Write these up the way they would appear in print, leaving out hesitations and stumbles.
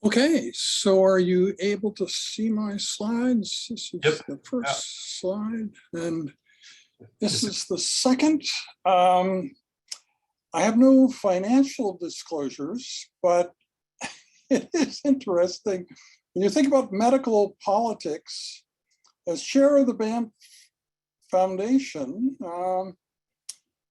Okay, so are you able to see my slides? This is Yep. the first slide, and this is the second. I have no financial disclosures, but it is interesting. When you think about medical politics, as chair of the Banff Foundation,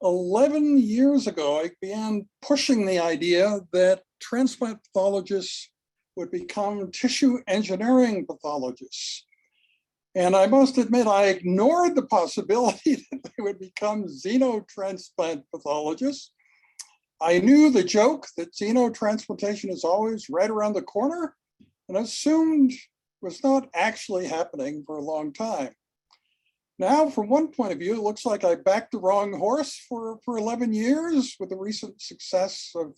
11 years ago, I began pushing the idea that transplant pathologists would become tissue engineering pathologists. And I must admit, I ignored the possibility that they would become xenotransplant pathologists. I knew the joke that xenotransplantation is always right around the corner and assumed was not actually happening for a long time. Now, from one point of view, it looks like I backed the wrong horse for 11 years with the recent success of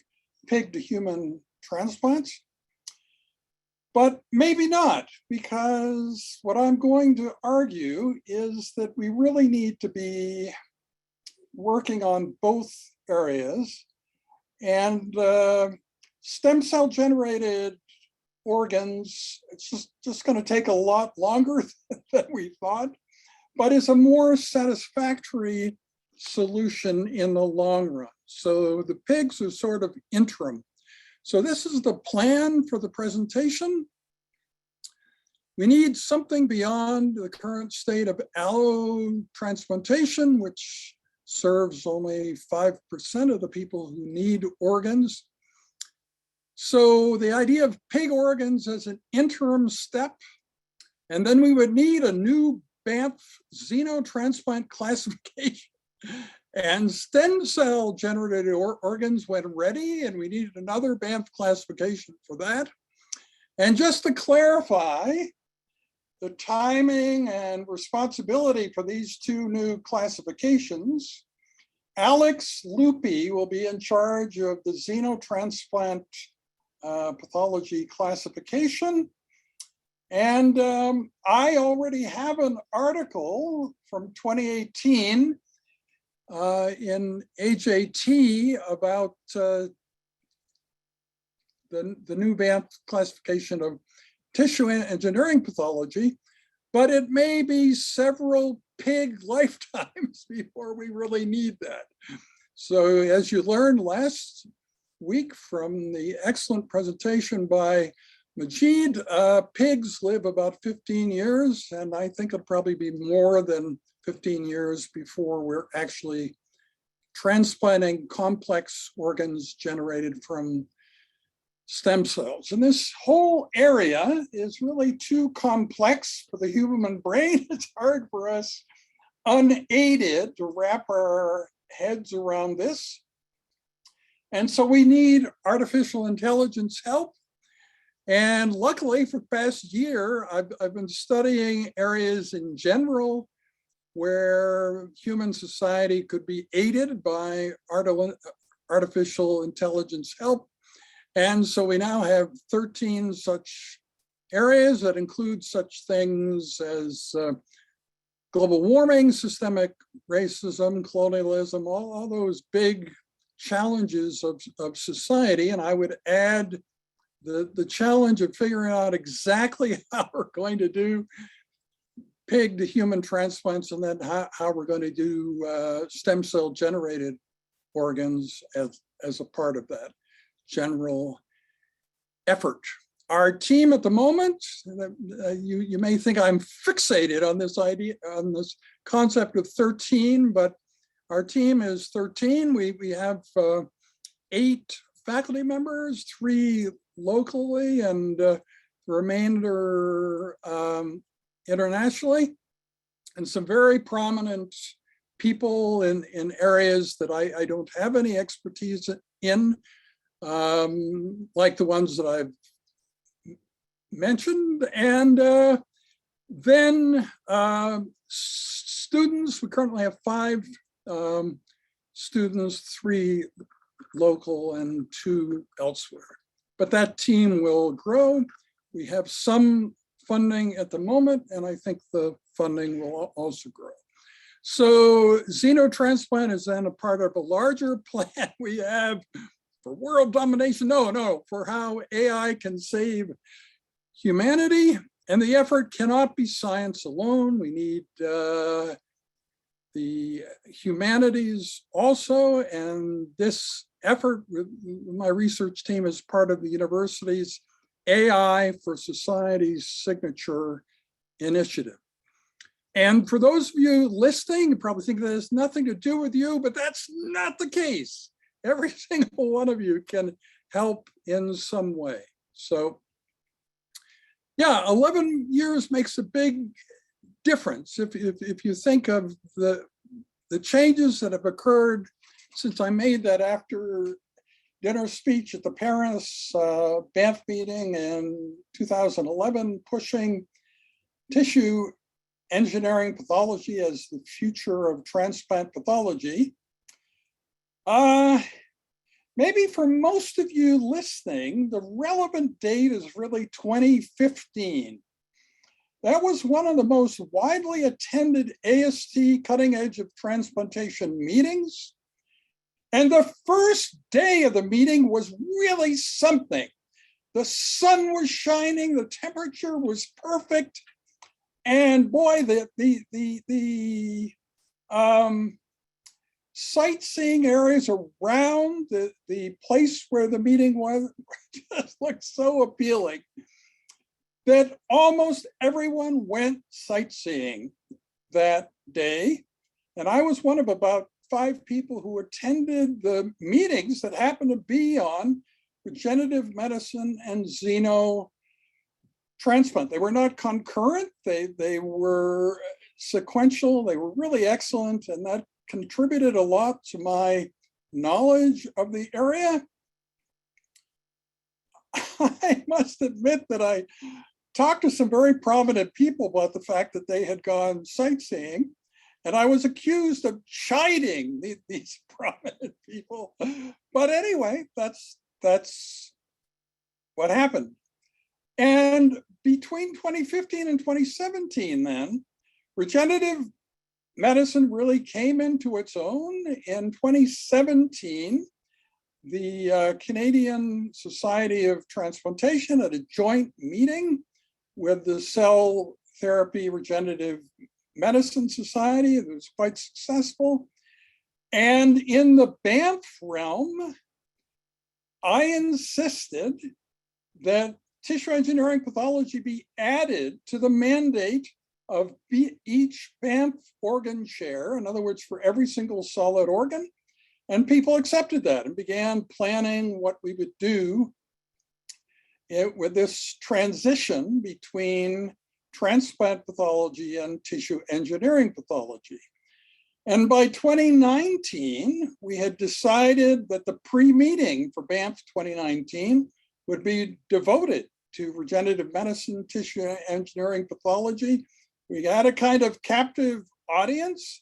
pig to human transplants. But maybe not, because what I'm going to argue is that we really need to be working on both areas. And stem cell generated organs, it's just going to take a lot longer than we thought, but it's a more satisfactory solution in the long run. So the pigs are sort of interim. So this is the plan for the presentation. We need something beyond the current state of allotransplantation, which serves only 5% of the people who need organs. So the idea of pig organs as an interim step, and then we would need a new Banff xenotransplant classification and stem cell generated organs when ready, and we needed another Banff classification for that. And just to clarify, the timing and responsibility for these two new classifications, Alex Lupi will be in charge of the xenotransplant pathology classification. And I already have an article from 2018 in AJT about the new Banff classification of tissue engineering pathology, but it may be several pig lifetimes before we really need that. So as you learned last week from the excellent presentation by Majid, pigs live about 15 years, and I think it'll probably be more than 15 years before we're actually transplanting complex organs generated from stem cells. And this whole area is really too complex for the human brain. It's hard for us unaided to wrap our heads around this. And so we need artificial intelligence help. And luckily for the past year, I've been studying areas in general where human society could be aided by artificial intelligence help. And so we now have 13 such areas that include such things as global warming, systemic racism, colonialism, all those big challenges of society. And I would add the challenge of figuring out exactly how we're going to do pig to human transplants, and then how we're going to do stem cell generated organs as a part of that general effort. Our team at the moment, you may think I'm fixated on this idea, on this concept of 13, but our team is 13. We have 8 faculty members, 3 locally, and the remainder internationally, and some very prominent people in areas that I don't have any expertise in, like the ones that I've mentioned. And then students, we currently have 5 students, 3 local and 2 elsewhere. But that team will grow. We have some funding at the moment, and I think the funding will also grow. So xenotransplant is then a part of a larger plan. We have for world domination. No, for how AI can save humanity. And the effort cannot be science alone. We need the humanities also. And this effort with my research team is part of the university's AI for Society's signature initiative. And for those of you listening, you probably think that has nothing to do with you, but that's not the case. Every single one of you can help in some way. So yeah, 11 years makes a big difference. If you think of the changes that have occurred since I made that after dinner speech at the Paris Banff meeting in 2011, pushing tissue engineering pathology as the future of transplant pathology. Maybe for most of you listening, the relevant date is really 2015. That was one of the most widely attended AST cutting edge of transplantation meetings. And the first day of the meeting was really something. The sun was shining, the temperature was perfect. And boy, the sightseeing areas around the place where the meeting was just looked so appealing that almost everyone went sightseeing that day. And I was one of about 5 people who attended the meetings that happened to be on regenerative medicine and xenotransplant. They were not concurrent, they were sequential, they were really excellent, and that contributed a lot to my knowledge of the area. I must admit that I talked to some very prominent people about the fact that they had gone sightseeing, and I was accused of chiding these prominent people. But anyway, that's what happened. And between 2015 and 2017, then, regenerative medicine really came into its own. In 2017, the Canadian Society of Transplantation had a joint meeting with the Cell Therapy Regenerative Medicine Society. It was quite successful. And in the Banff realm, I insisted that tissue engineering pathology be added to the mandate of each Banff organ chair, in other words, for every single solid organ. And people accepted that and began planning what we would do with this transition between transplant pathology and tissue engineering pathology. And by 2019, we had decided that the pre-meeting for Banff 2019 would be devoted to regenerative medicine, tissue engineering pathology. We had a kind of captive audience,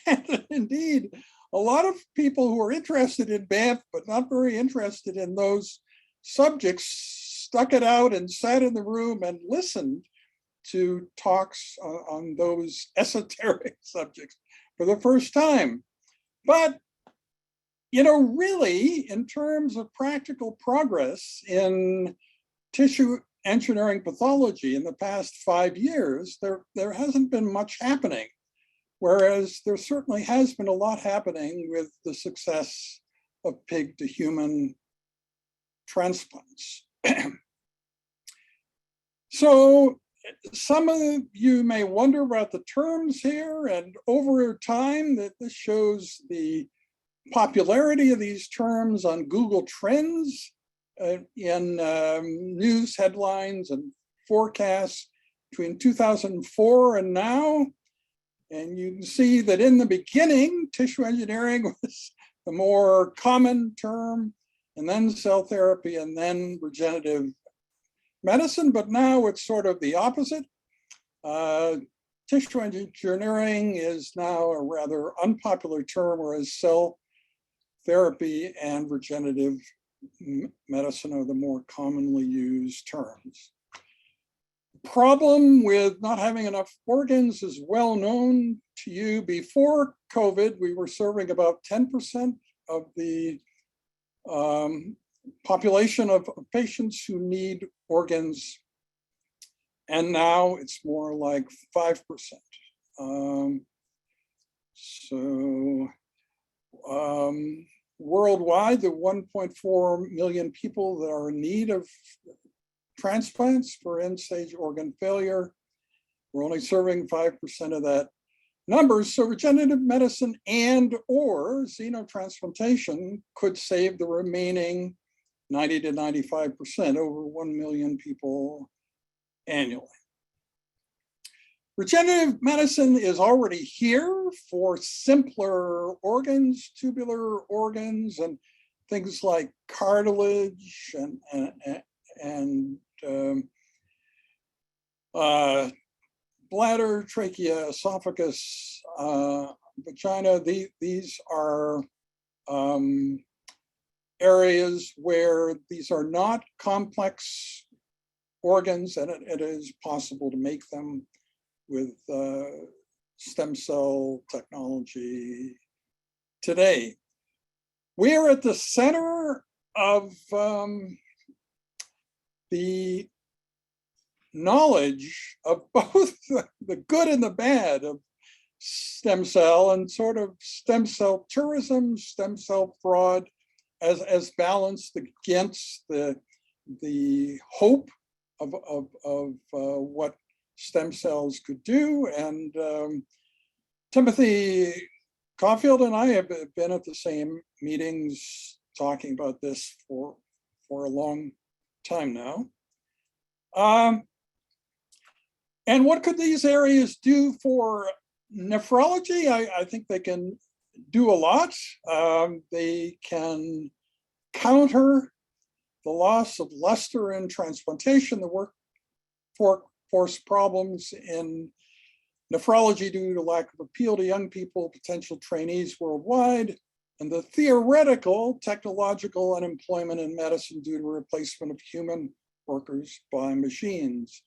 and indeed, a lot of people who are interested in Banff, but not very interested in those subjects, stuck it out and sat in the room and listened to talks on those esoteric subjects for the first time. But, you know, really, in terms of practical progress in tissue engineering pathology in the past 5 years, there hasn't been much happening. Whereas there certainly has been a lot happening with the success of pig to human transplants. So some of you may wonder about the terms here, and over time that this shows the popularity of these terms on Google Trends in news headlines and forecasts between 2004 and now. And you can see that in the beginning, tissue engineering was the more common term, and then cell therapy, and then regenerative medicine. But now it's sort of the opposite. Tissue engineering is now a rather unpopular term, whereas cell therapy and regenerative medicine are the more commonly used terms. Problem with not having enough organs is well known to you. Before COVID, we were serving about 10% of the population of patients who need organs, and now it's more like 5%. Worldwide, the 1.4 million people that are in need of transplants for end-stage organ failure, we're only serving 5% of that number. So regenerative medicine and or xenotransplantation could save the remaining 90 to 95%, over 1 million people annually. Regenerative medicine is already here for simpler organs, tubular organs, and things like cartilage and bladder, trachea, esophagus, vagina. These are areas where these are not complex organs, and it is possible to make them with stem cell technology today. We are at the center of the knowledge of both the good and the bad of stem cell, and sort of stem cell tourism, stem cell fraud, as balanced against the hope of what stem cells could do. And Timothy Caulfield and I have been at the same meetings talking about this for a long time now. And what could these areas do for nephrology? I think they can do a lot. They can counter the loss of luster in transplantation, the workforce problems in nephrology due to lack of appeal to young people, potential trainees worldwide, and the theoretical technological unemployment in medicine due to replacement of human workers by machines.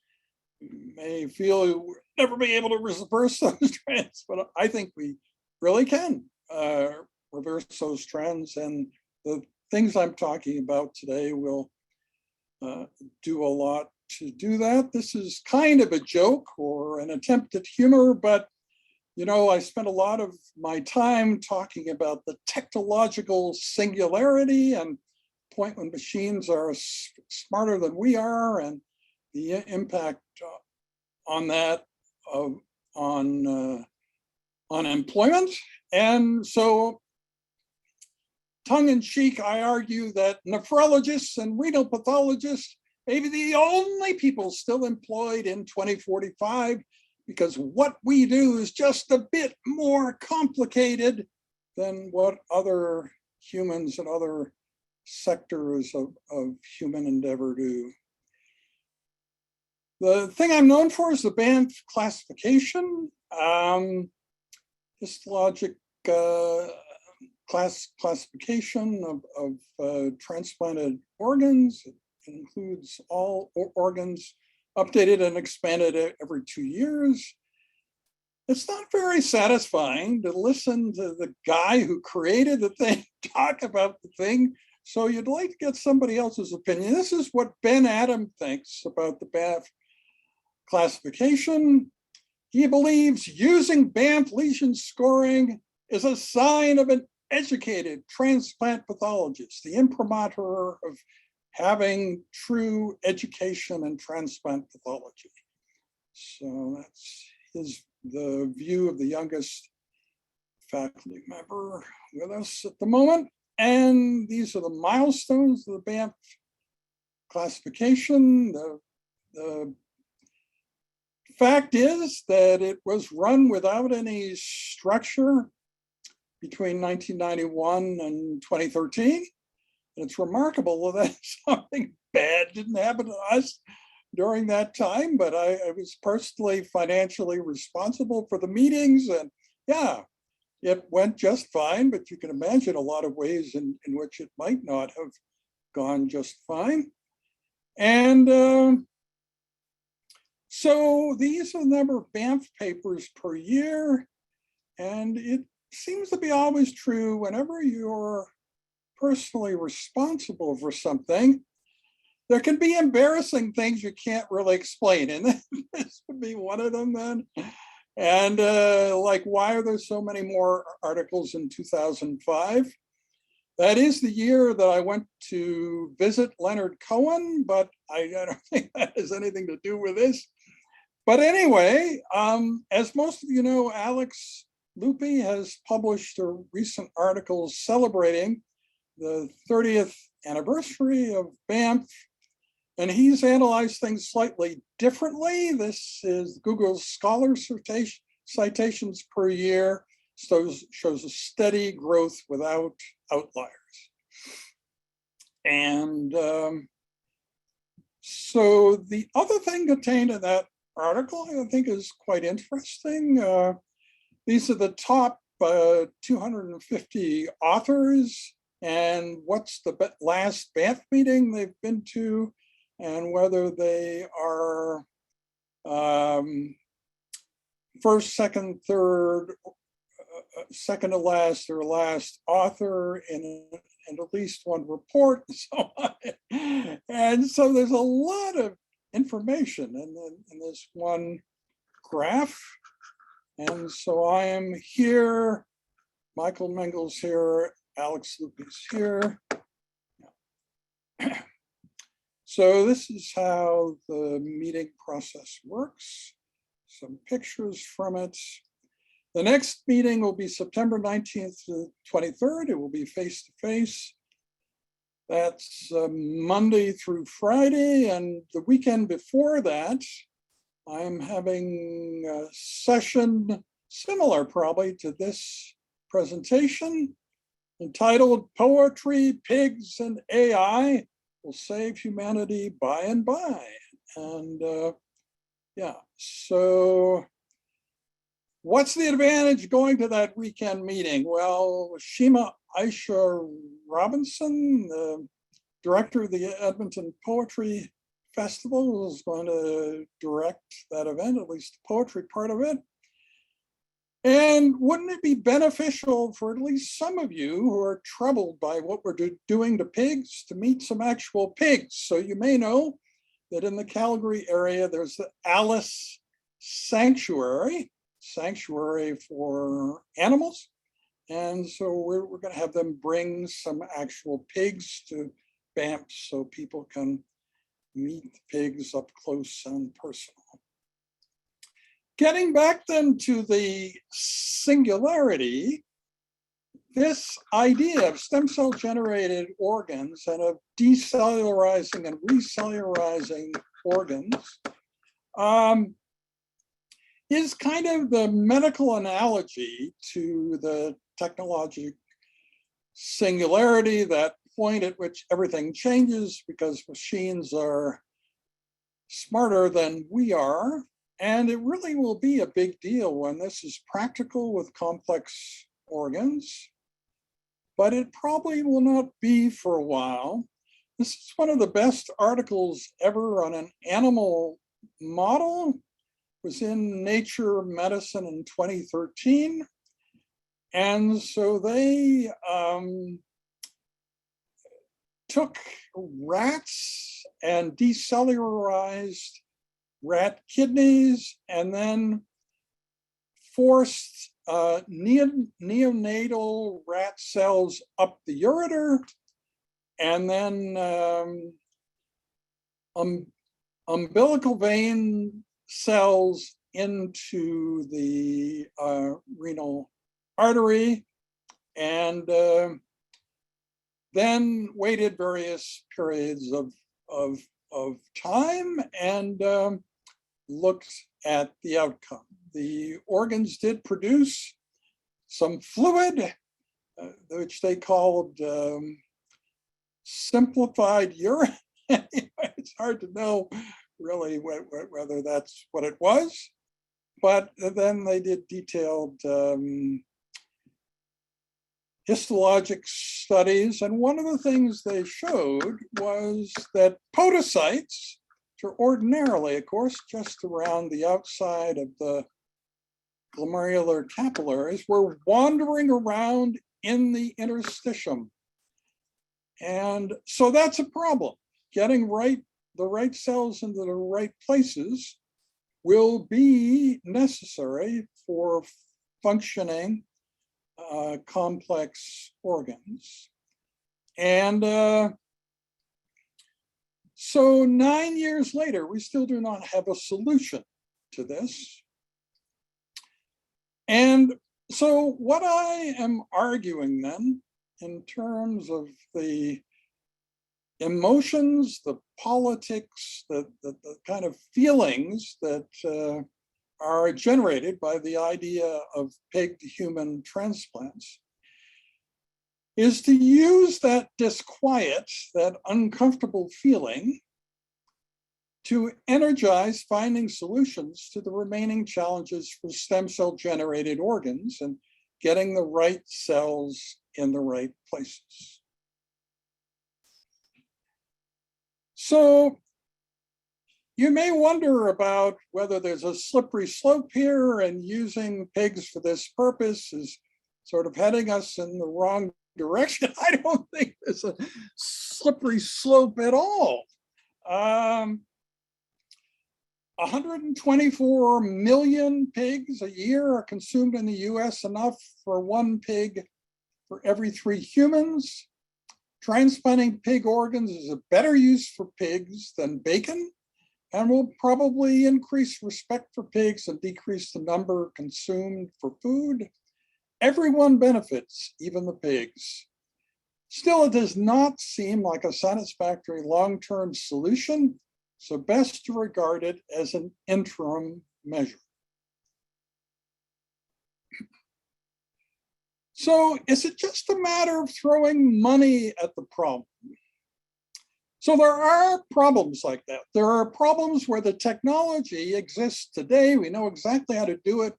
You may feel we'll never be able to reverse those trends, but I think we really can reverse those trends, and the things I'm talking about today will do a lot to do that. This is kind of a joke or an attempt at humor, but you know, I spent a lot of my time talking about the technological singularity and point when machines are smarter than we are, and the impact on that on employment. And so, tongue-in-cheek, I argue that nephrologists and renal pathologists may be the only people still employed in 2045, because what we do is just a bit more complicated than what other humans and other sectors of human endeavor do. The thing I'm known for is the Banff classification, histologic classification of transplanted organs. It includes all organs, updated and expanded every 2 years. It's not very satisfying to listen to the guy who created the thing talk about the thing, so you'd like to get somebody else's opinion. This is what Ben Adam thinks about the Banff classification. He believes using Banff lesion scoring is a sign of an educated transplant pathologist, the imprimatur of having true education in transplant pathology. So that's the view of the youngest faculty member with us at the moment. And these are the milestones of the Banff classification. The fact is that it was run without any structure between 1991 and 2013. And it's remarkable that something bad didn't happen to us during that time, but I was personally financially responsible for the meetings, and yeah, it went just fine, but you can imagine a lot of ways in which it might not have gone just fine. And so these are the number of Banff papers per year, and it seems to be always true whenever you're personally responsible for something, there can be embarrassing things you can't really explain. And this would be one of them then. And like, why are there so many more articles in 2005? That is the year that I went to visit Leonard Cohen, but I don't think that has anything to do with this. But anyway, as most of you know, Alex Lupi has published a recent article celebrating the 30th anniversary of Banff, and he's analyzed things slightly differently. This is Google's Scholar citations per year, shows a steady growth without outliers. And so the other thing contained in that article I think is quite interesting. These are the top 250 authors and what's the last Banff meeting they've been to, and whether they are first, second, third, second to last, or last author in at least one report, and so on. And so there's a lot of information in this one graph. And so I am here, Michael Mengel's here, Alex Lupi's here. So this is how the meeting process works. Some pictures from it. The next meeting will be September 19th to 23rd. It will be face-to-face. That's Monday through Friday. And the weekend before that, I'm having a session similar probably to this presentation entitled Poetry, Pigs, and AI Will Save Humanity by and by. And yeah, so what's the advantage going to that weekend meeting? Well, Shima Aisha Robinson, the director of the Edmonton Poetry Festival, is going to direct that event, at least the poetry part of it. And wouldn't it be beneficial for at least some of you who are troubled by what we're doing to pigs to meet some actual pigs? So you may know that in the Calgary area, there's the Alice Sanctuary for animals. And so we're going to have them bring some actual pigs to Banff so people can meet the pigs up close and personal. Getting back then to the singularity, this idea of stem cell generated organs and of decellularizing and recellularizing organs is kind of the medical analogy to the technological singularity, that point at which everything changes because machines are smarter than we are. And it really will be a big deal when this is practical with complex organs, but it probably will not be for a while. This is one of the best articles ever on an animal model. It was in Nature Medicine in 2013. And so they took rats and decellularized rat kidneys and then forced neonatal rat cells up the ureter, and then umbilical vein cells into the renal artery, and then waited various periods of time and looked at the outcome. The organs did produce some fluid, which they called simplified urine. It's hard to know really whether that's what it was, but then they did detailed histologic studies. And one of the things they showed was that podocytes, which are ordinarily, of course, just around the outside of the glomerular capillaries, were wandering around in the interstitium. And so that's a problem. Getting the right cells into the right places will be necessary for functioning complex organs. And so 9 years later, we still do not have a solution to this. And so what I am arguing then, in terms of the emotions, the politics, the kind of feelings that are generated by the idea of pig to human transplants, is to use that disquiet, that uncomfortable feeling, to energize finding solutions to the remaining challenges for stem cell generated organs and getting the right cells in the right places. So you may wonder about whether there's a slippery slope here, and using pigs for this purpose is sort of heading us in the wrong direction. I don't think there's a slippery slope at all. 124 million pigs a year are consumed in the US, enough for 1 pig for every 3 humans. Transplanting pig organs is a better use for pigs than bacon, and will probably increase respect for pigs and decrease the number consumed for food. Everyone benefits, even the pigs. Still, it does not seem like a satisfactory long-term solution, so best to regard it as an interim measure. So is it just a matter of throwing money at the problem? So there are problems like that. There are problems where the technology exists today. We know exactly how to do it,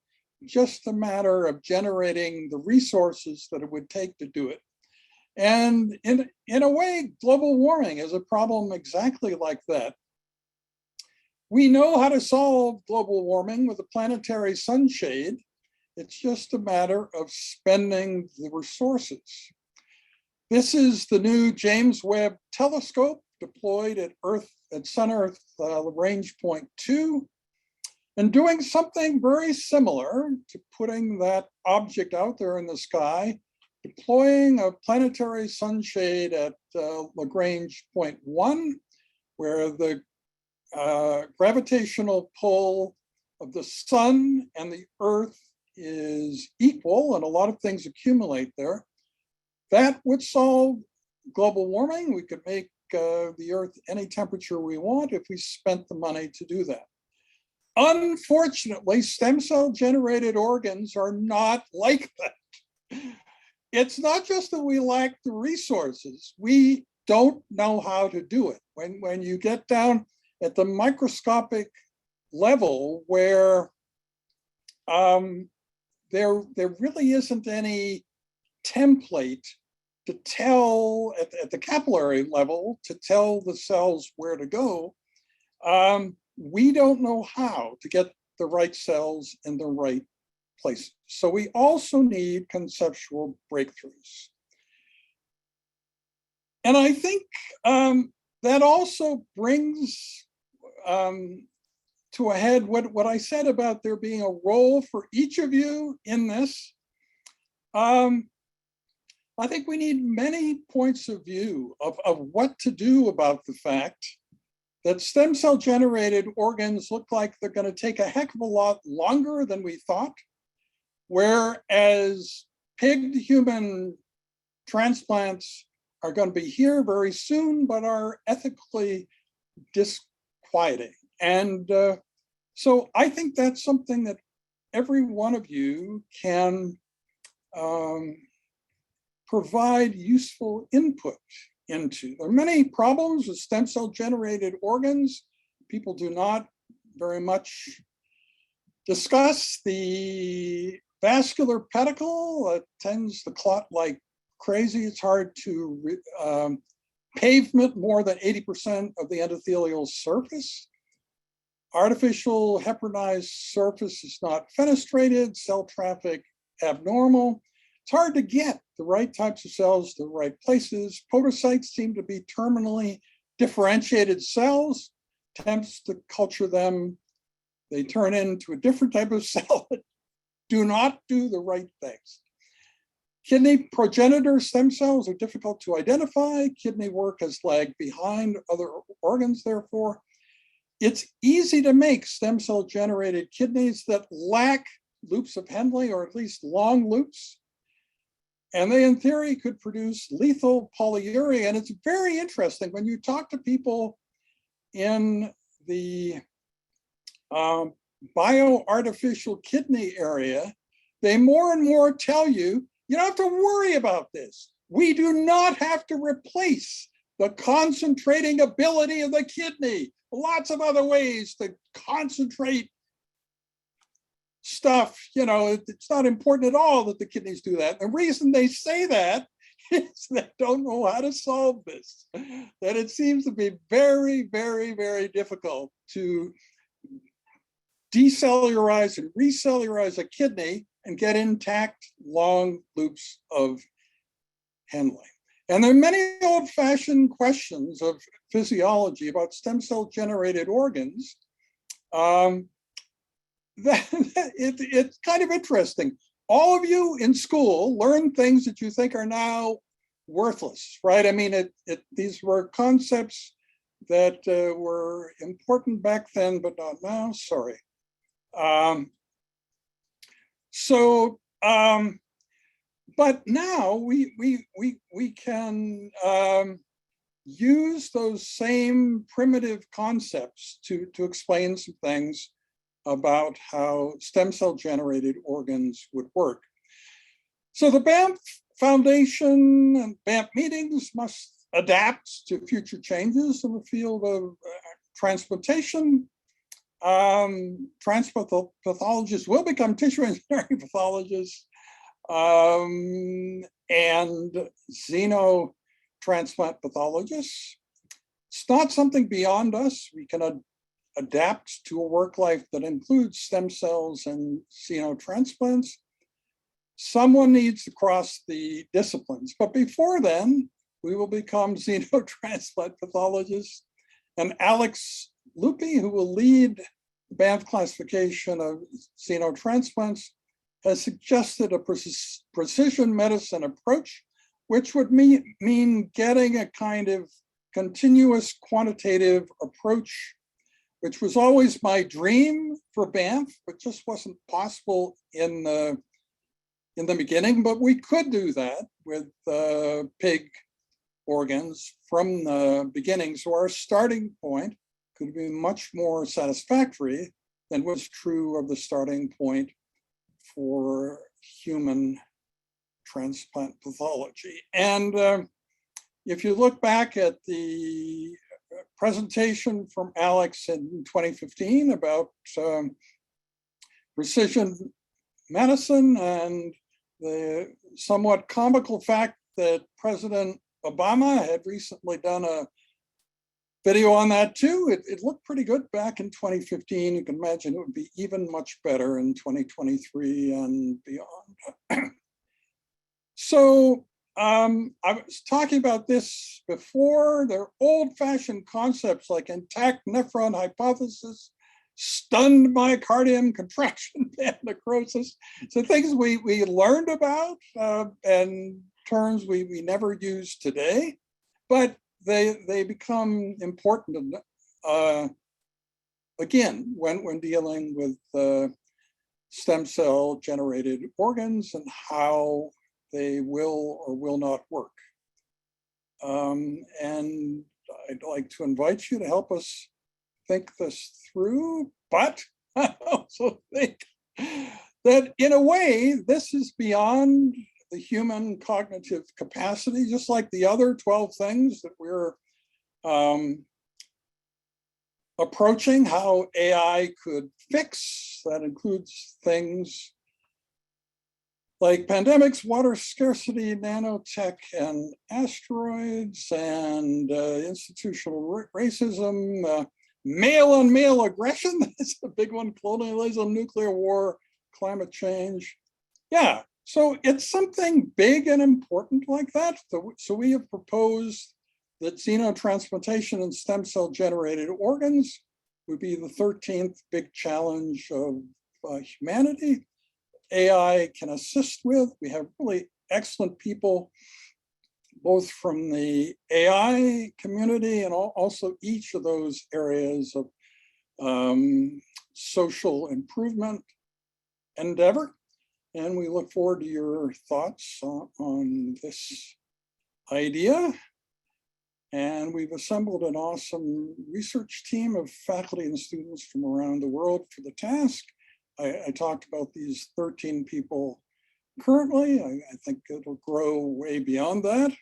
just a matter of generating the resources that it would take to do it. And in a way, global warming is a problem exactly like that. We know how to solve global warming with a planetary sunshade. It's just a matter of spending the resources. This is the new James Webb Telescope deployed at Sun-Earth Lagrange Point 2, and doing something very similar to putting that object out there in the sky, deploying a planetary sunshade at Lagrange Point 1, where the gravitational pull of the sun and the Earth is equal, and a lot of things accumulate there. That would solve global warming. We could make the Earth any temperature we want if we spent the money to do that. Unfortunately, stem cell generated organs are not like that. It's not just that we lack the resources, we don't know how to do it. When you get down at the microscopic level, where there really isn't any template to tell at the capillary level to tell the cells where to go, we don't know how to get the right cells in the right places. So we also need conceptual breakthroughs. And I think that also brings to a head what I said about there being a role for each of you in this. I think we need many points of view of what to do about the fact that stem cell generated organs look like they're going to take a heck of a lot longer than we thought, whereas pig to human transplants are going to be here very soon, but are ethically disquieting. And so I think that's something that every one of you can provide useful input into. There are many problems with stem cell generated organs. People do not very much discuss the vascular pedicle. It tends to clot like crazy. It's hard to pavement more than 80% of the endothelial surface. Artificial heparinized surface is not fenestrated, cell traffic abnormal. It's hard to get the right types of cells to the right places. Podocytes seem to be terminally differentiated cells. Attempts to culture them, they turn into a different type of cell that do not do the right things. Kidney progenitor stem cells are difficult to identify. Kidney work has lagged behind other organs, therefore. It's easy to make stem cell generated kidneys that lack loops of Henle, or at least long loops. And they, in theory, could produce lethal polyuria. And it's very interesting when you talk to people in the bioartificial kidney area, they more and more tell you, you don't have to worry about this. We do not have to replace the concentrating ability of the kidney. Lots of other ways to concentrate stuff. You know, it's not important at all that the kidneys do that. The reason they say that is they don't know how to solve this. That it seems to be very, very, very difficult to decellularize and recellularize a kidney and get intact long loops of Henle. And there are many old-fashioned questions of physiology about stem cell generated organs. It's kind of interesting. All of you in school learn things that you think are now worthless, right? I mean, these were concepts that were important back then, but not now. Sorry. But now we can use those same primitive concepts to explain some things about how stem cell generated organs would work. So the Banff Foundation and Banff meetings must adapt to future changes in the field of transplantation. Transplant pathologists will become tissue engineering pathologists, and xenotransplant pathologists. It's not something beyond us. We can adapt to a work life that includes stem cells and xenotransplants. Someone needs to cross the disciplines, but before then, we will become xenotransplant pathologists. And Alex Lupi, who will lead the Banff classification of xenotransplants, has suggested a precision medicine approach, which would mean getting a kind of continuous quantitative approach, which was always my dream for Banff, but just wasn't possible in the beginning. But we could do that with pig organs from the beginning. So our starting point could be much more satisfactory than was true of the starting point for human transplant pathology. And if you look back at the presentation from Alex in 2015 about precision medicine and the somewhat comical fact that President Obama had recently done a video on that too. It looked pretty good back in 2015. You can imagine it would be even much better in 2023 and beyond. So I was talking about this before. They're old-fashioned concepts like intact nephron hypothesis, stunned myocardium contraction and necrosis. So things we learned about and terms we never use today, but they become important again when dealing with stem cell generated organs and how they will or will not work. And I'd like to invite you to help us think this through, but I also think that in a way, this is beyond the human cognitive capacity, just like the other 12 things that we're approaching how AI could fix. That includes things like pandemics, water scarcity, nanotech, and asteroids, and institutional racism, male-on-male aggression, that's a big one, colonialism, nuclear war, climate change. Yeah, So it's something big and important like that. So we have proposed that xenotransplantation and stem cell generated organs would be the 13th big challenge of humanity. AI can assist with. We have really excellent people, both from the AI community and also each of those areas of social improvement endeavor. And we look forward to your thoughts on this idea. And we've assembled an awesome research team of faculty and students from around the world for the task. I talked about these 13 people currently. I think it'll grow way beyond that.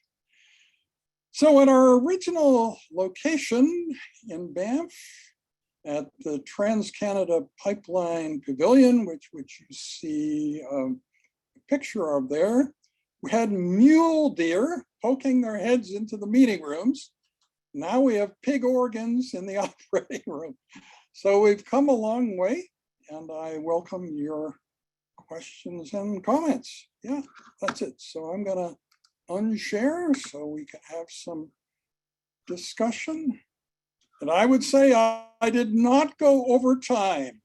So at our original location in Banff, at the Trans-Canada Pipeline Pavilion, which you see a picture of there, we had mule deer poking their heads into the meeting rooms. Now we have pig organs in the operating room. So we've come a long way, and I welcome your questions and comments. Yeah, that's it. So I'm gonna unshare so we can have some discussion. And I would say I did not go over time.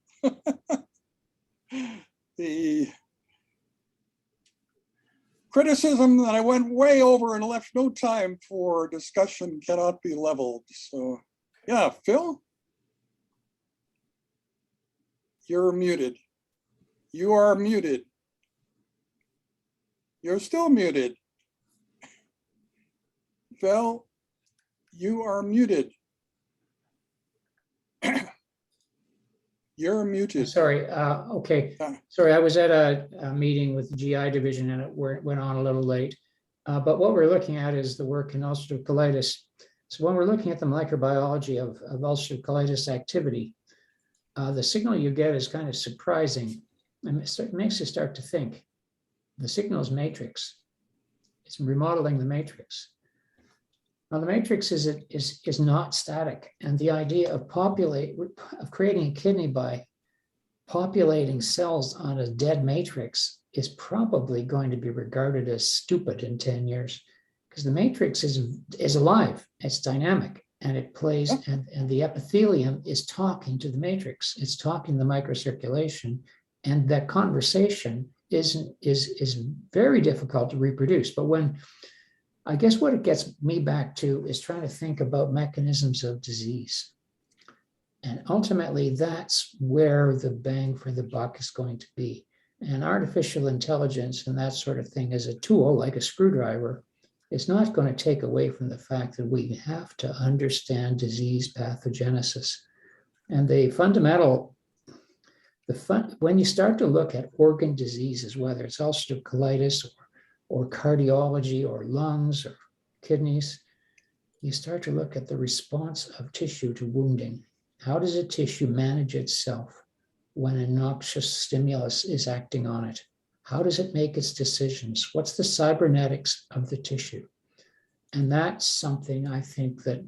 The criticism that I went way over and left no time for discussion cannot be leveled. So yeah, Phil, you're muted. You are muted. You're still muted. Phil, you are muted. You're muted. Sorry. Okay. Sorry, I was at a meeting with the GI division and it went on a little late. But what we're looking at is the work in ulcerative colitis. So when we're looking at the molecular biology of ulcerative colitis activity, the signal you get is kind of surprising. And it makes you start to think. The signal is matrix. It's remodeling the matrix. Now, the matrix is not static, and the idea of creating a kidney by populating cells on a dead matrix is probably going to be regarded as stupid in 10 years, because the matrix is alive, it's dynamic, and it plays, and the epithelium is talking to the matrix, it's talking to the microcirculation, and that conversation is very difficult to reproduce. But I guess what it gets me back to is trying to think about mechanisms of disease. And ultimately, that's where the bang for the buck is going to be. And artificial intelligence and that sort of thing as a tool, like a screwdriver, is not going to take away from the fact that we have to understand disease pathogenesis. And the fundamental, when you start to look at organ diseases, whether it's ulcerative colitis or cardiology or lungs or kidneys, you start to look at the response of tissue to wounding. How does a tissue manage itself when a noxious stimulus is acting on it? How does it make its decisions? What's the cybernetics of the tissue? And that's something I think that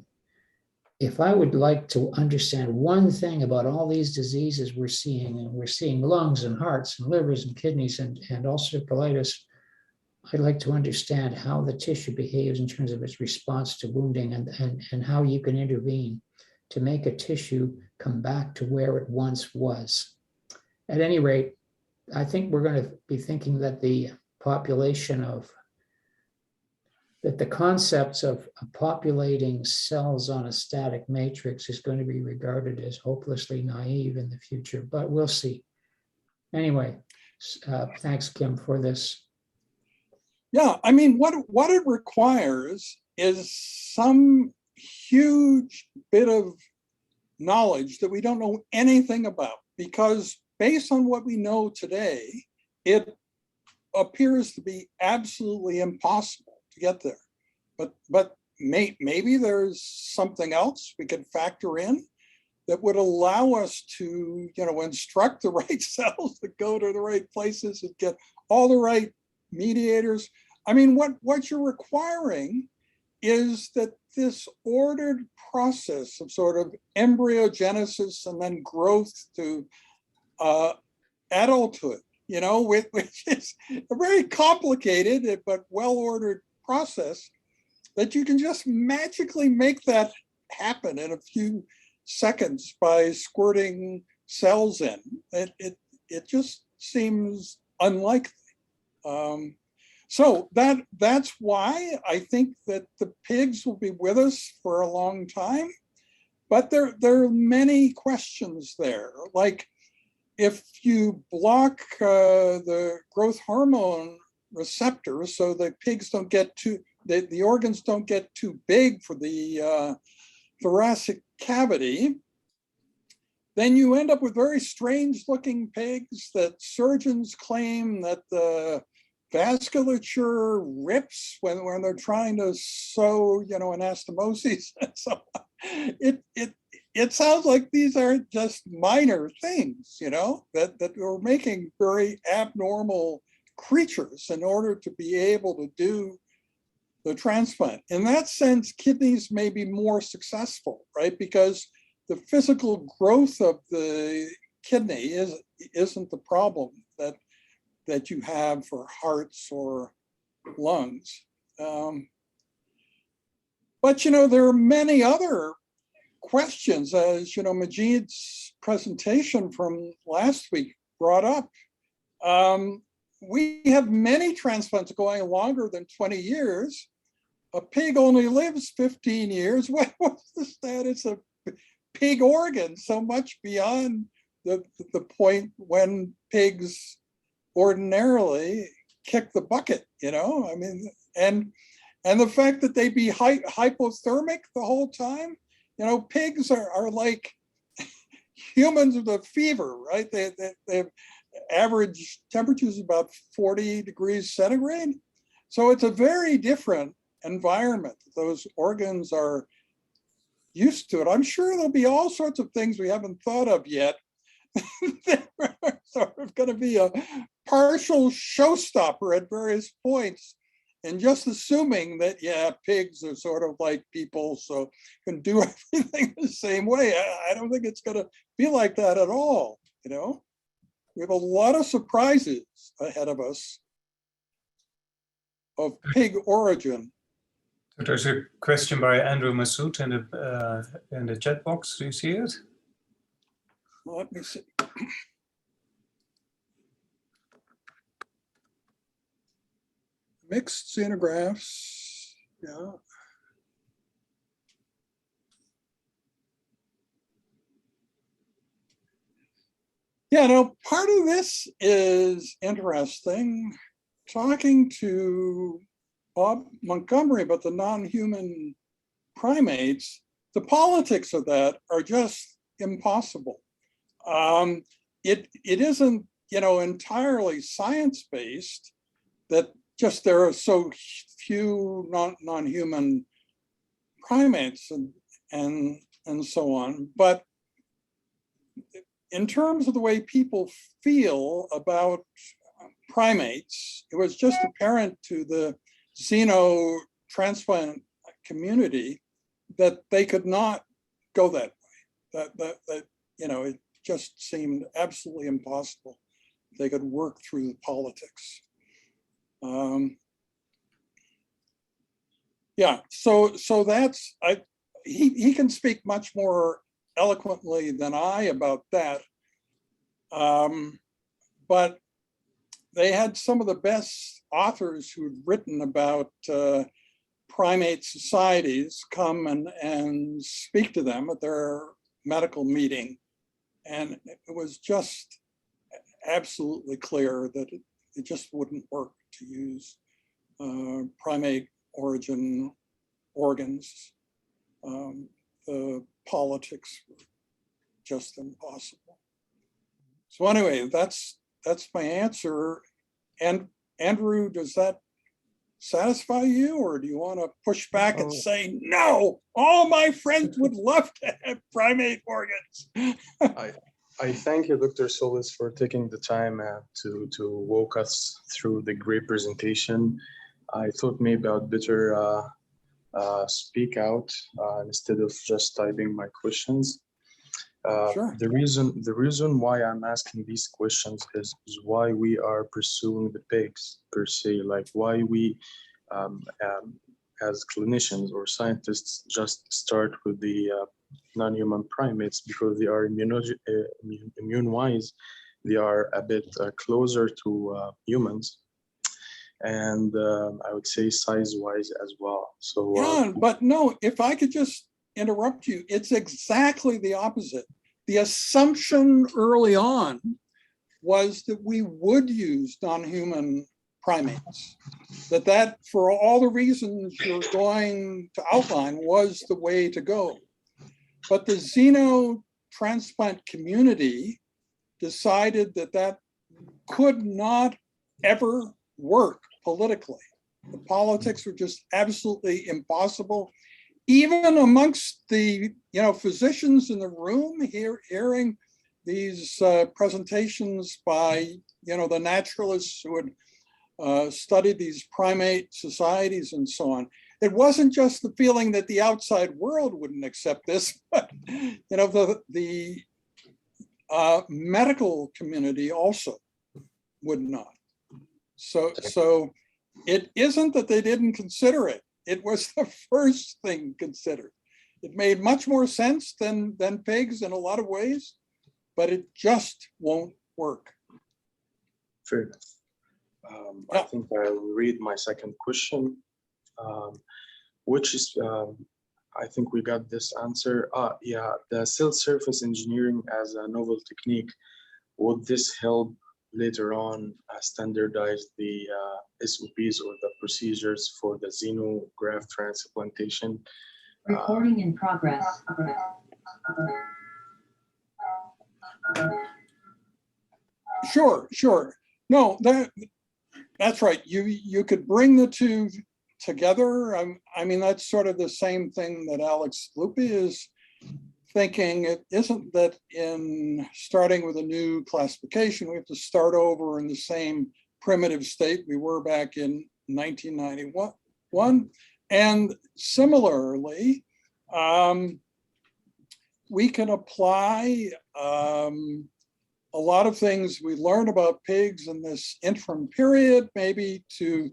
if I would like to understand one thing about all these diseases we're seeing, and we're seeing lungs and hearts and livers and kidneys and ulcerative colitis, I'd like to understand how the tissue behaves in terms of its response to wounding and how you can intervene to make a tissue come back to where it once was. At any rate, I think we're going to be thinking that the concepts of populating cells on a static matrix is going to be regarded as hopelessly naive in the future, but we'll see. Anyway, thanks, Kim, for this. Yeah, I mean, what it requires is some huge bit of knowledge that we don't know anything about, because based on what we know today, it appears to be absolutely impossible to get there. But maybe there's something else we could factor in that would allow us to, instruct the right cells to go to the right places and get all the right mediators. I mean, what you're requiring is that this ordered process of sort of embryogenesis and then growth to adulthood which is a very complicated but well-ordered process, that you can just magically make that happen in a few seconds by squirting cells in. It just seems unlikely. So that's why I think that the pigs will be with us for a long time. But there are many questions there. Like, if you block the growth hormone receptors so the pigs don't get too, the organs don't get too big for the thoracic cavity, then you end up with very strange looking pigs that surgeons claim that the vasculature rips when they're trying to sew, anastomosis. So it sounds like these are just minor things, that we're making very abnormal creatures in order to be able to do the transplant. In that sense, kidneys may be more successful, right? Because the physical growth of the kidney isn't the problem that you have for hearts or lungs. But, there are many other questions, as, Majid's presentation from last week brought up. We have many transplants going longer than 20 years. A pig only lives 15 years. What's the status of pig organs so much beyond the point when pigs ordinarily kick the bucket, and the fact that they be hypothermic the whole time, pigs are like humans with a fever, right? They have average temperatures about 40 degrees centigrade. So it's a very different environment. Those organs are used to it. I'm sure there'll be all sorts of things we haven't thought of yet that are sort of going to be a partial showstopper at various points, and just assuming that, pigs are sort of like people, so can do everything the same way. I don't think it's going to be like that at all. We have a lot of surprises ahead of us of pig origin. There's a question by Andrew Massoud in the chat box. Do you see it? Let me see. Mixed xenografts, yeah. Yeah, part of this is interesting. Talking to Bob Montgomery about the non-human primates, the politics of that are just impossible. It isn't, entirely science-based, that just there are so few non-human primates and so on. But in terms of the way people feel about primates, it was just apparent to the xenotransplant community that they could not go that way. That it just seemed absolutely impossible they could work through the politics. So that's he can speak much more eloquently than I about that. But they had some of the best authors who'd written about primate societies come and speak to them at their medical meeting. And it was just absolutely clear that it just wouldn't work to use primate origin organs. The politics were just impossible. So anyway, that's my answer. And Andrew, does that satisfy you, or do you want to push back and say, no, all my friends would love to have primate organs? I thank you, Dr. Solez, for taking the time to walk us through the great presentation. I thought maybe I'd better speak out instead of just typing my questions. Sure. The reason why I'm asking these questions is why we are pursuing the pigs per se, like why we as clinicians or scientists just start with the non-human primates, because they are immune-wise, they are a bit closer to humans, and I would say size-wise as well. So Yeah, but no, if I could just interrupt you, it's exactly the opposite. The assumption early on was that we would use non-human primates, that for all the reasons you're going to outline was the way to go. But the xenotransplant community decided that could not ever work politically. The politics were just absolutely impossible. Even amongst the physicians in the room, hearing these presentations by the naturalists who had studied these primate societies and so on, it wasn't just the feeling that the outside world wouldn't accept this, but the medical community also would not. So it isn't that they didn't consider it. It was the first thing considered. It made much more sense than pigs in a lot of ways, but it just won't work. fair enough. I think I'll read my second question, which is, I think we got this answer. Yeah, the cell surface engineering as a novel technique, would this help later on standardize the SOPs or the procedures for the xenograft transplantation? Recording in progress. Sure. No, that's right. You could bring the two together. I mean, that's sort of the same thing that Alex Lupi is thinking. It isn't that in starting with a new classification, we have to start over in the same primitive state we were back in 1991. And similarly, we can apply a lot of things we learn about pigs in this interim period, maybe to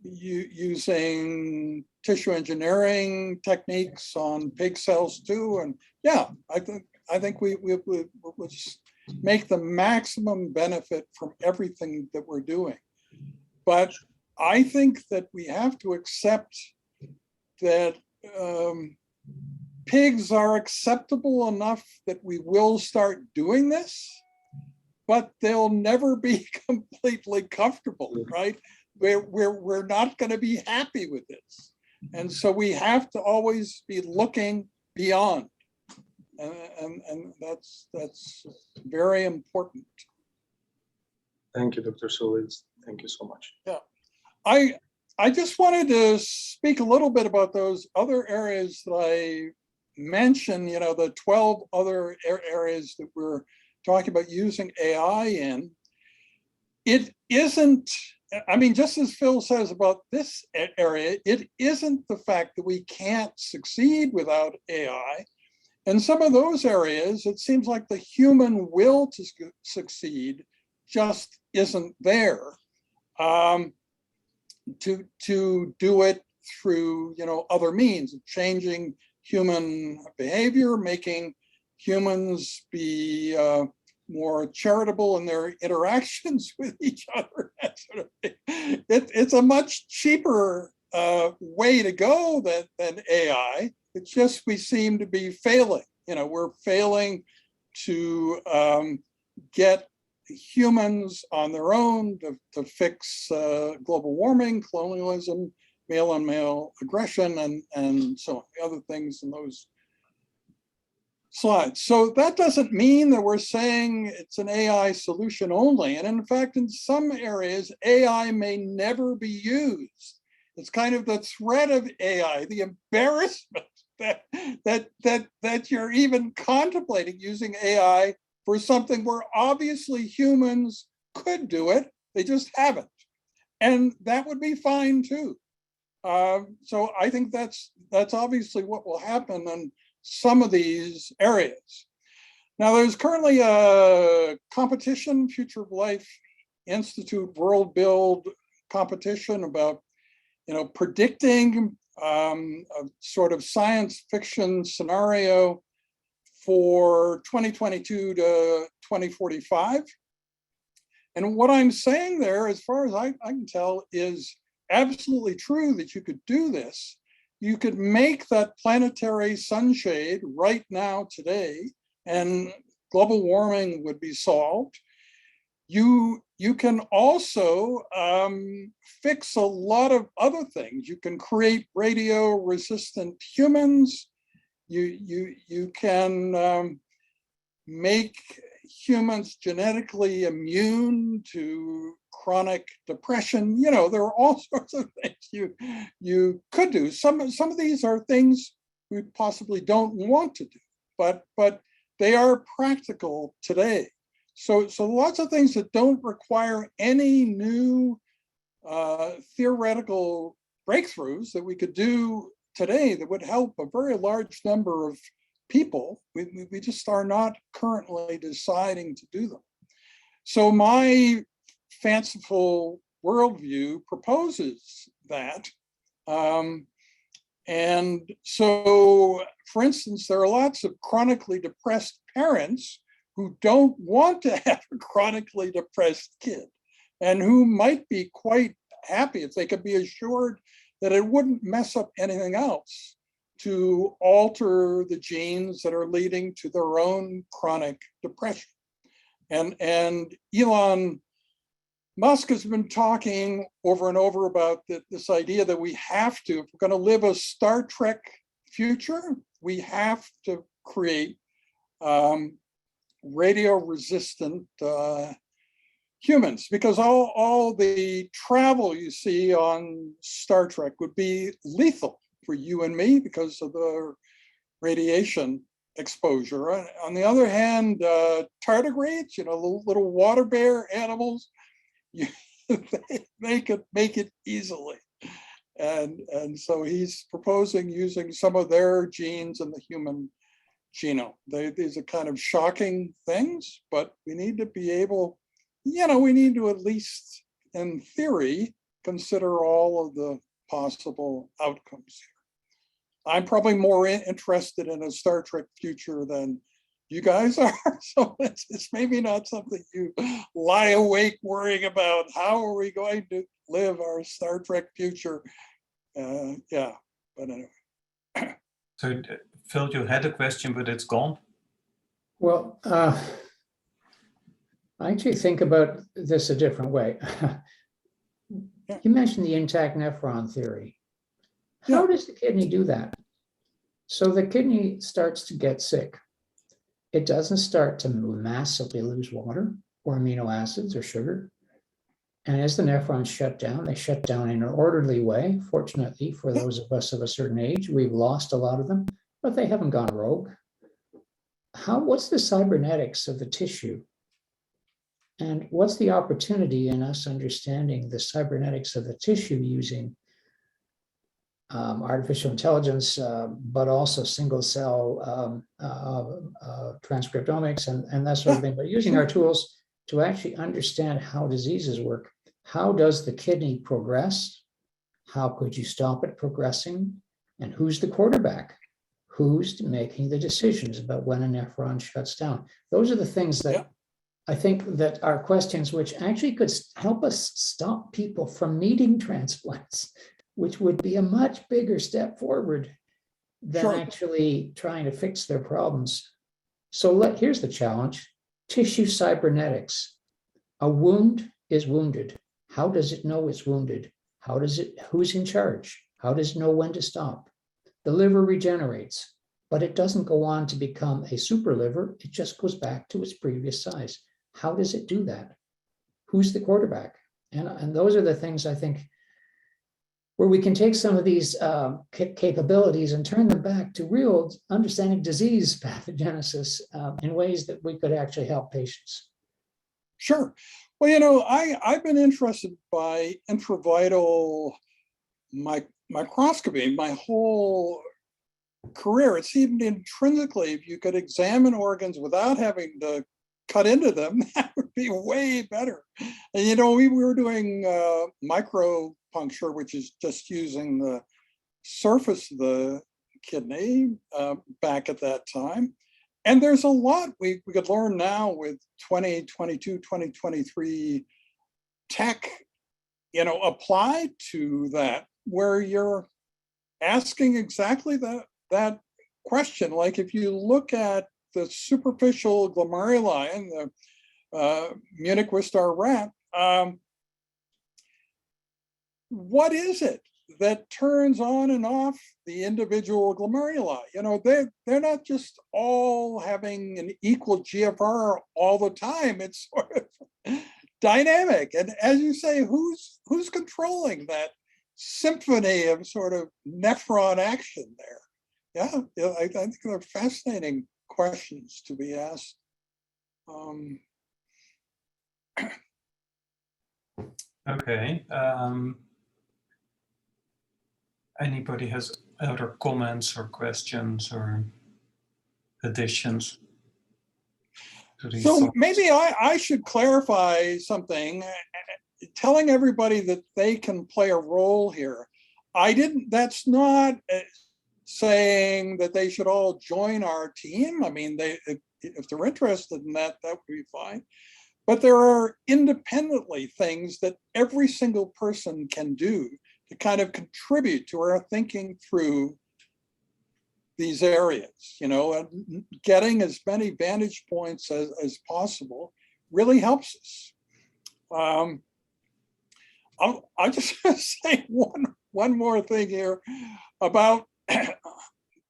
using tissue engineering techniques on pig cells too. And yeah, I think we would make the maximum benefit from everything that we're doing. But I think that we have to accept that pigs are acceptable enough that we will start doing this, but they'll never be completely comfortable, right? We're not going to be happy with this. And so we have to always be looking beyond. And that's very important. Thank you, Dr. Solez. Thank you so much. Yeah, I just wanted to speak a little bit about those other areas that I mentioned, the 12 other areas that we're talking about using AI in. It isn't, I mean, just as Phil says about this area, it isn't the fact that we can't succeed without AI. In some of those areas, it seems like the human will to succeed just isn't there. To do it through other means of changing human behavior, making humans be more charitable in their interactions with each other. That sort of thing. It's a much cheaper way to go than AI. It's just we seem to be failing. We're failing to get humans on their own to fix global warming, colonialism, male-on-male aggression, and so on, the other things in those slides. So that doesn't mean that we're saying it's an AI solution only. And in fact, in some areas, AI may never be used. It's kind of the threat of AI, the embarrassment that you're even contemplating using AI for something where obviously humans could do it, they just haven't. And that would be fine too. So I think that's obviously what will happen in some of these areas. Now, there's currently a competition, Future of Life Institute World Build competition about, predicting a sort of science fiction scenario for 2022 to 2045. And what I'm saying there, as far as I can tell, is absolutely true that you could do this. You could make that planetary sunshade right now today, and global warming would be solved. You can also fix a lot of other things. You can create radio-resistant humans. You can make humans genetically immune to chronic depression. There are all sorts of things you could do. Some of these are things we possibly don't want to do, but they are practical today. So lots of things that don't require any new theoretical breakthroughs that we could do today that would help a very large number of people. We just are not currently deciding to do them. So my fanciful worldview proposes that. And so, for instance, there are lots of chronically depressed parents who don't want to have a chronically depressed kid, and who might be quite happy if they could be assured that it wouldn't mess up anything else to alter the genes that are leading to their own chronic depression. And Elon Musk has been talking over and over about this idea that we have to, if we're going to live a Star Trek future, we have to create radio-resistant humans, because all the travel you see on Star Trek would be lethal for you and me because of the radiation exposure. On the other hand, tardigrades, little water bear animals, they could make it easily. And so he's proposing using some of their genes in the human genome. These are kind of shocking things, but we need to be able, we need to at least, in theory, consider all of the possible outcomes here. I'm probably more interested in a Star Trek future than you guys are, so it's maybe not something you lie awake worrying about. How are we going to live our Star Trek future? Yeah, but anyway. So Phil, you had a question, but it's gone. Well, I actually think about this a different way. You mentioned the intact nephron theory. How does the kidney do that? So the kidney starts to get sick. It doesn't start to massively lose water or amino acids or sugar. And as the nephrons shut down, they shut down in an orderly way. Fortunately, for those of us of a certain age, we've lost a lot of them, but they haven't gone rogue. What's the cybernetics of the tissue? And what's the opportunity in us understanding the cybernetics of the tissue using artificial intelligence, but also single cell transcriptomics and that sort of thing, but using our tools to actually understand how diseases work. How does the kidney progress? How could you stop it progressing? And who's the quarterback? Who's making the decisions about when a nephron shuts down? Those are the things that I think that are questions which actually could help us stop people from needing transplants, which would be a much bigger step forward than actually trying to fix their problems. So here's the challenge: tissue cybernetics. A wound is wounded. How does it know it's wounded? Who's in charge? How does it know when to stop? The liver regenerates, but it doesn't go on to become a super liver. It just goes back to its previous size. How does it do that? Who's the quarterback? And those are the things I think where we can take some of these capabilities and turn them back to real understanding disease pathogenesis in ways that we could actually help patients. Sure. Well, I've been interested by intravital microscopy my whole career. It seemed intrinsically, if you could examine organs without having to cut into them, that would be way better. And you know, we were doing micropuncture, which is just using the surface of the kidney back at that time. And there's a lot we could learn now with 2022, 2023 tech, you know, applied to that, where you're asking exactly that question. Like if you look at the superficial glomeruli in the Munich Wistar rat, what is it that turns on and off the individual glomeruli? You know, they're not just all having an equal GFR all the time. It's sort of dynamic. And as you say, who's controlling that symphony of sort of nephron action there? Yeah, I think they're fascinating questions to be asked. Okay. Anybody has other comments or questions or additions to these So thoughts? maybe I should clarify something, telling everybody that they can play a role here. That's not saying that they should all join our team. I mean, if they're interested in that, that would be fine. But there are independently things that every single person can do to kind of contribute to our thinking through these areas, you know, and getting as many vantage points as possible really helps us. I'll just say one more thing here about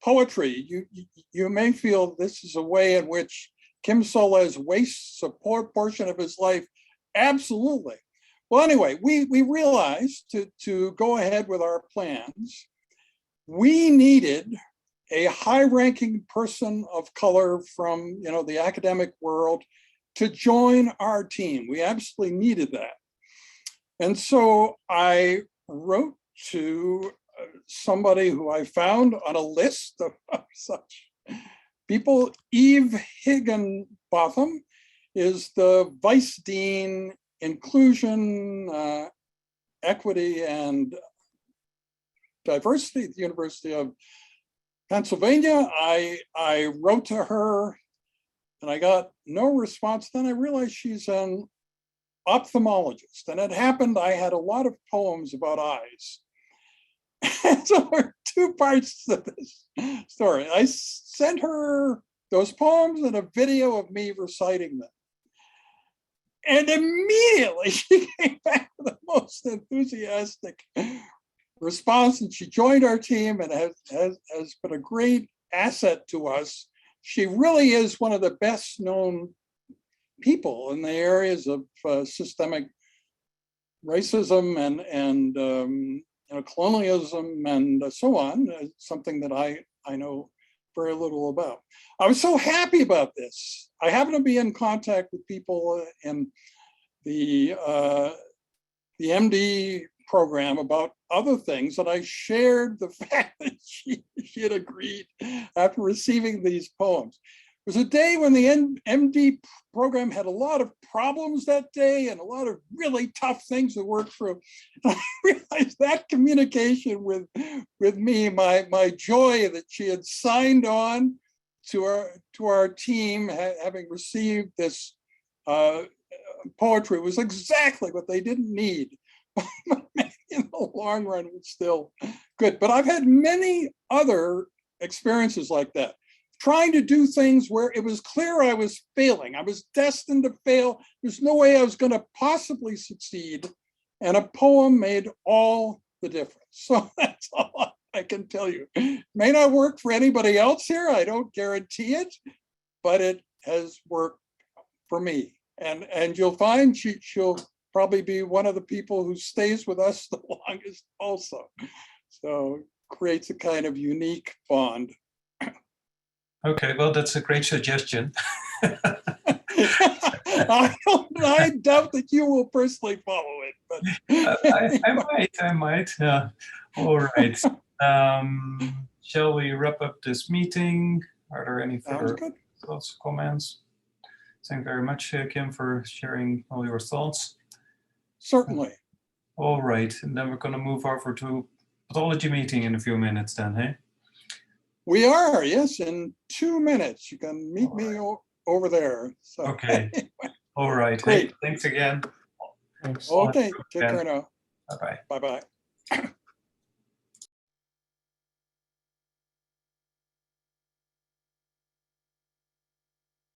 poetry. You may feel this is a way in which Kim Solez wastes a portion of his life. Absolutely. Well, anyway, we realized to go ahead with our plans, we needed a high-ranking person of color from, you know, the academic world to join our team. We absolutely needed that. And so I wrote to somebody who I found on a list of such people. Eve Higginbotham is the Vice Dean, Inclusion, Equity, and Diversity at the University of Pennsylvania. I wrote to her and I got no response. Then I realized she's an ophthalmologist, and it happened I had a lot of poems about eyes. So there are two parts to this story. I sent her those poems and a video of me reciting them. And immediately she came back with the most enthusiastic response, and she joined our team and has been a great asset to us. She really is one of the best known people in the areas of systemic racism and you know, colonialism and so on. Something that I know very little about. I was so happy about this. I happen to be in contact with people in the MD program about other things, and I shared the fact that she had agreed after receiving these poems. It was a day when the MD program had a lot of problems that day and a lot of really tough things to work through. And I realized that communication with me, my joy that she had signed on to our team, having received this poetry, was exactly what they didn't need. In the long run, it's still good. But I've had many other experiences like that, trying to do things where it was clear I was failing. I was destined to fail. There's no way I was going to possibly succeed. And a poem made all the difference. So that's all I can tell you. It may not work for anybody else here. I don't guarantee it, but it has worked for me. And you'll find she'll probably be one of the people who stays with us the longest also. So creates a kind of unique bond. Okay, well, that's a great suggestion. I doubt that you will personally follow it, but I might. Yeah. All right. shall we wrap up this meeting? Are there any Sounds further good. thoughts, comments? Thank you very much, Kim, for sharing all your thoughts. Certainly. All right, and then we're going to move over to pathology meeting in a few minutes then, hey? We are, yes, in 2 minutes. You can meet me over there. So, Okay. All right. Great. Hey, thanks again. Thanks. Okay, take care now. Bye-bye. Bye-bye.